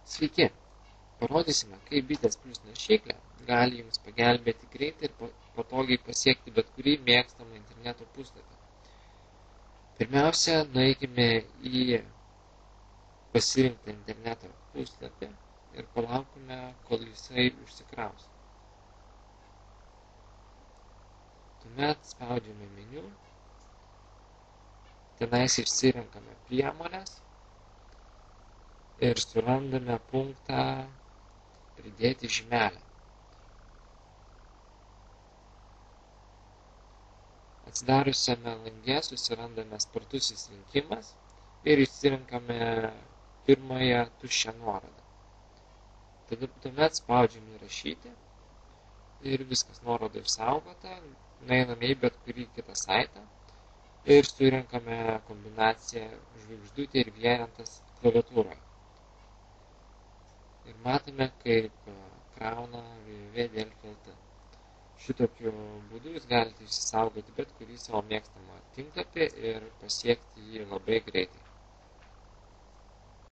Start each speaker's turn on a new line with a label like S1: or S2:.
S1: Sveiki! Parodysime, kaip Bitės Plius naršyklė gali Jums pagelbėti greitai ir patogiai pasiekti bet kurį mėgstamą interneto puslapį. Pirmiausia, nueikime į pasirinktą interneto puslapį ir palaukime, kol jisai užsikraus. Tuomet spaudžiame meniu, tenais išsirenkame priemones ir surandame punktą pridėti žymelę. Atsidariusiame lange susirandame spartusis rinkimas ir išsirenkame pirmąją tuščią nuorodą. Tuomet spaudžiame įrašyti ir viskas, nuoroda išsaugota, nueiname į bet kurį kitą saitą ir surenkame kombinaciją žvaigždutė ir vienetas klaviatūroje. Ir matome, kaip krauna www.delfi.lt. Šitokiu būdu Jūs galite išsisaugoti bet kurį savo mėgstamą tinklapį ir pasiekti jį labai greitai.